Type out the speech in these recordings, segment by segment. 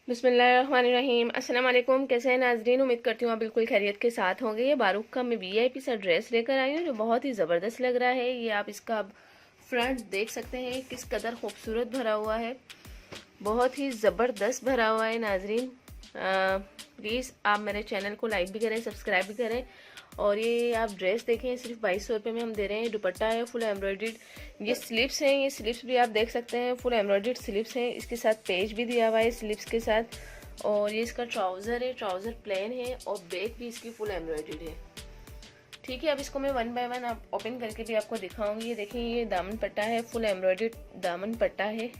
बिस्मिल्लाहिर्रहमानिर्रहीम। अस्सलाम वालेकुम। कैसे हैं नाजरीन? उम्मीद करती हूँ आप बिल्कुल खैरियत के साथ होंगे। ये बारूक का मैं वीआईपी सा ड्रेस लेकर आई हूँ जो बहुत ही ज़बरदस्त लग रहा है। ये आप इसका फ्रंट देख सकते हैं किस कदर खूबसूरत भरा हुआ है, बहुत ही ज़बरदस्त भरा हुआ है नाजरीन। प्लीज़ आप मेरे चैनल को लाइक भी करें, सब्सक्राइब भी करें। और ये आप ड्रेस देखें, सिर्फ 2200 रुपये में हम दे रहे हैं। दुपट्टा है फुल एम्ब्रॉयडर्ड, ये स्लिप्स हैं, ये स्लिप्स भी आप देख सकते हैं, फुल एम्ब्रॉयडर्ड स्लिप्स हैं। इसके साथ पेज भी दिया हुआ है स्लिप्स के साथ। और ये इसका ट्राउज़र है, ट्राउज़र प्लेन है और बैक भी इसकी फुल एम्ब्रॉयडर्ड है। ठीक है, अब इसको मैं वन बाय वन आप ओपन करके भी आपको दिखाऊंगी। ये देखें, ये दामन पट्टा है, फुल एम्ब्रॉयडर्ड दामन पट्टा है।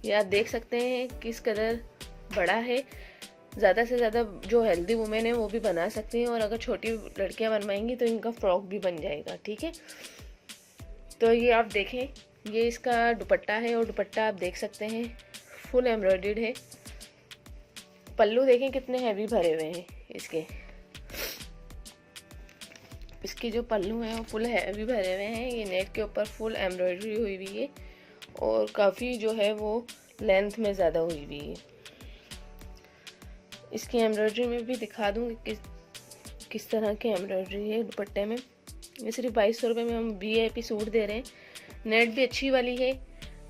ये आप देख सकते हैं किस कदर बड़ा है। ज़्यादा से ज़्यादा जो हेल्दी वुमेन है वो भी बना सकती हैं, और अगर छोटी लड़कियां बनवाएंगी तो इनका फ्रॉक भी बन जाएगा। ठीक है, तो ये आप देखें, ये इसका दुपट्टा है और दुपट्टा आप देख सकते हैं फुल एम्ब्रॉयडर्ड है। पल्लू देखें कितने हैवी भरे हुए हैं इसके इसके जो पल्लू हैं वो फुल हैवी भरे हुए हैं। ये नेट के ऊपर फुल एम्ब्रॉयडरी हुई हुई है और काफ़ी जो है वो लेंथ में ज़्यादा हुई हुई है। इसकी एम्ब्रॉयडरी में भी दिखा दूँगी किस तरह की एम्ब्रॉयडरी है दुपट्टे में। ये सिर्फ 2200 रुपये में हम वीआईपी सूट दे रहे हैं। नेट भी अच्छी वाली है।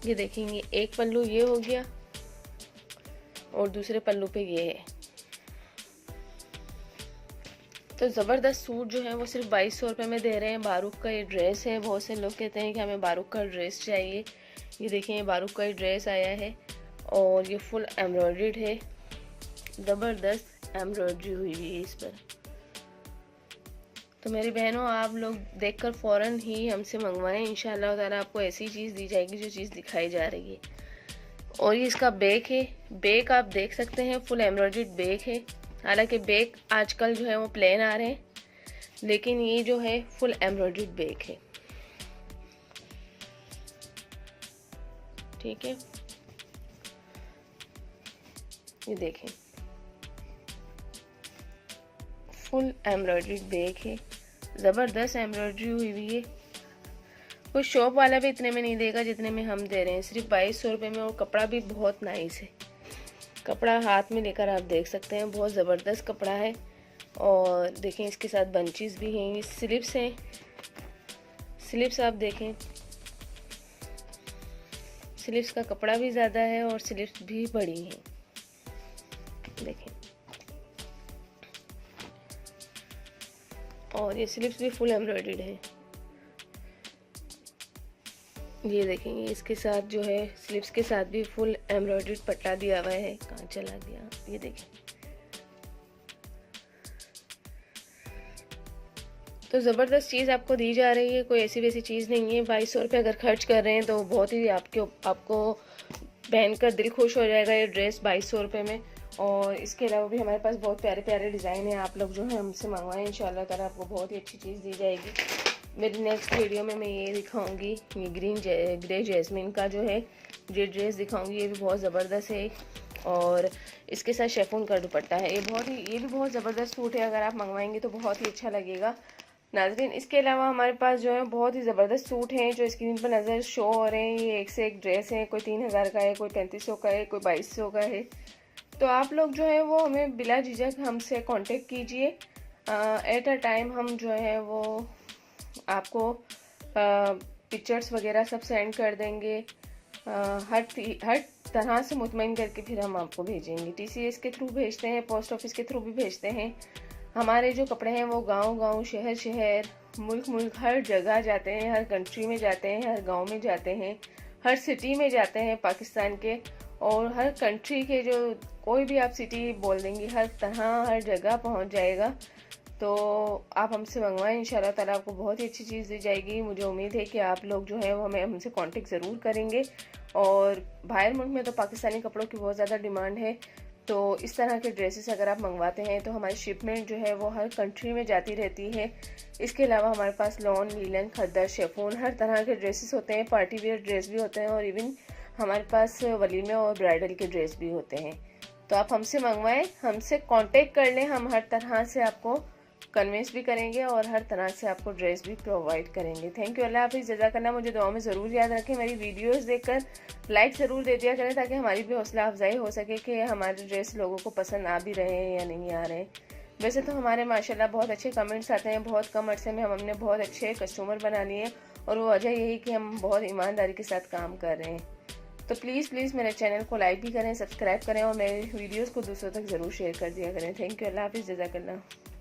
ये देखेंगे, एक पल्लू ये हो गया और दूसरे पल्लू पे ये है। तो ज़बरदस्त सूट जो है वो सिर्फ 2200 रुपये में दे रहे हैं। बारूक का ये ड्रेस है। बहुत से लोग कहते हैं कि हमें बारूक का ड्रेस चाहिए। ये देखें, ये बारूक का ये ड्रेस आया है और ये फुल एम्ब्रॉयडर्ड है। ज़बरदस्त एम्ब्रॉयडरी हुई हुई है इस पर। तो मेरी बहनों, आप लोग देखकर फ़ौरन ही हमसे मंगवाएं। इंशाअल्लाह ताला आपको ऐसी चीज़ दी जाएगी जो चीज़ दिखाई जा रही है। और ये इसका बैक है। बैक आप देख सकते हैं, फुल एम्ब्रॉयडर्ड बैक है। हालांकि बैक आजकल जो है वो प्लेन आ रहे हैं, लेकिन ये जो है फुल एम्ब्रॉयडर्ड बैक है। ठीक है, ये देखें, फुल एम्ब्रॉयडर्ड बैक है। ज़बरदस्त एम्ब्रॉयडरी हुई हुई है। कोई शॉप वाला भी इतने में नहीं देगा जितने में हम दे रहे हैं, सिर्फ 2200 रुपये में। और कपड़ा भी बहुत नाइस है। कपड़ा हाथ में लेकर आप देख सकते हैं, बहुत ज़बरदस्त कपड़ा है। और देखें, इसके साथ बंचेस भी हैं। ये स्लिप्स हैं, स्लिप्स आप देखें, स्लिप्स का कपड़ा भी ज़्यादा है और स्लिप्स भी बड़ी हैं। देखें, और ये स्लिप्स भी फुल एम्ब्रॉयडर्ड है। ये देखेंगे, इसके साथ जो है स्लिप्स के साथ भी फुल एम्ब्रॉयडर्ड पट्टा दिया हुआ है। कहाँ चला गया? ये देखें, तो ज़बरदस्त चीज़ आपको दी जा रही है। कोई ऐसी वैसी चीज़ नहीं है। 2200 रुपये अगर खर्च कर रहे हैं तो बहुत ही आपको पहनकर दिल खुश हो जाएगा ये ड्रेस 2200 रुपये में। और इसके अलावा भी हमारे पास बहुत प्यारे प्यारे डिज़ाइन हैं। आप लोग जो है हमसे मंगवाएं, इंशाल्लाह ताला आपको बहुत ही अच्छी चीज़ दी जाएगी। मेरी नेक्स्ट वीडियो में मैं ये दिखाऊंगी, ये ग्रे जैस्मिन का जो है ये ड्रेस दिखाऊंगी। ये भी बहुत ज़बरदस्त है और इसके साथ शेफून का दुपट्टा है। ये भी बहुत ज़बरदस्त सूट है। अगर आप मंगवाएंगे तो बहुत ही अच्छा लगेगा नाज़रीन। इसके अलावा हमारे पास जो है बहुत ही ज़बरदस्त सूट हैं जो स्क्रीन पर नज़र शो हो रहे हैं। ये एक से एक ड्रेस है। कोई 3000 का है, कोई 3500 का है, कोई 2200 का है। तो आप लोग जो है वो हमें बिला झिझक हमसे कांटेक्ट कीजिए। एट अ टाइम हम जो है वो आपको पिक्चर्स वगैरह सब सेंड कर देंगे। हर तरह से मुतमईन करके फिर हम आपको भेजेंगे। टीसीएस के थ्रू भेजते हैं, पोस्ट ऑफिस के थ्रू भी भेजते हैं। हमारे जो कपड़े हैं वो गांव-गांव, शहर-शहर, मुल्क हर जगह जाते हैं। हर कंट्री में जाते हैं, हर गांव में जाते हैं, हर सिटी में जाते हैं पाकिस्तान के। और हर कंट्री के जो कोई भी आप सिटी बोल देंगी, हर तरह हर जगह पहुंच जाएगा। तो आप हमसे मंगवाएं, इंशाल्लाह ताला आपको बहुत ही अच्छी चीज़ दी जाएगी। मुझे उम्मीद है कि आप लोग जो है वो हमसे कांटेक्ट ज़रूर करेंगे। और बाहर मुल्क में तो पाकिस्तानी कपड़ों की बहुत ज़्यादा डिमांड है। तो इस तरह के ड्रेसेस अगर आप मंगवाते हैं तो हमारी शिपमेंट जो है वो हर कंट्री में जाती रहती है। इसके अलावा हमारे पास लॉन, लीलन, खद्दर, शेफून हर तरह के ड्रेसेस होते हैं। पार्टी वेयर ड्रेस भी होते हैं और इवन हमारे पास वलीमे और ब्राइडल के ड्रेस भी होते हैं। तो आप हमसे मंगवाएं, हमसे कांटेक्ट कर लें। हम हर तरह से आपको कन्विंस भी करेंगे और हर तरह से आपको ड्रेस भी प्रोवाइड करेंगे। थैंक यू, अल्लाह हाफिज़, जज़ाकल्लाह। मुझे दुआ में ज़रूर याद रखें, मेरी वीडियोस देखकर लाइक ज़रूर दे दिया करें ताकि हमारी भी हौसला अफजाई हो सके कि हमारे ड्रेस लोगों को पसंद आ भी रहे हैं या नहीं आ रहे हैं। वैसे तो हमारे माशाल्लाह बहुत अच्छे कमेंट्स आते हैं, बहुत कम अरसे में हमने बहुत अच्छे कस्टमर बना लिए और वो वजह यही कि हम बहुत ईमानदारी के साथ काम कर रहे हैं। तो प्लीज़ मेरे चैनल को लाइक भी करें, सब्सक्राइब करें और मेरे वीडियोस को दूसरों तक ज़रूर शेयर कर दिया करें। थैंक यू, अल्लाह हाफिज़, जज़ाकल्लाह।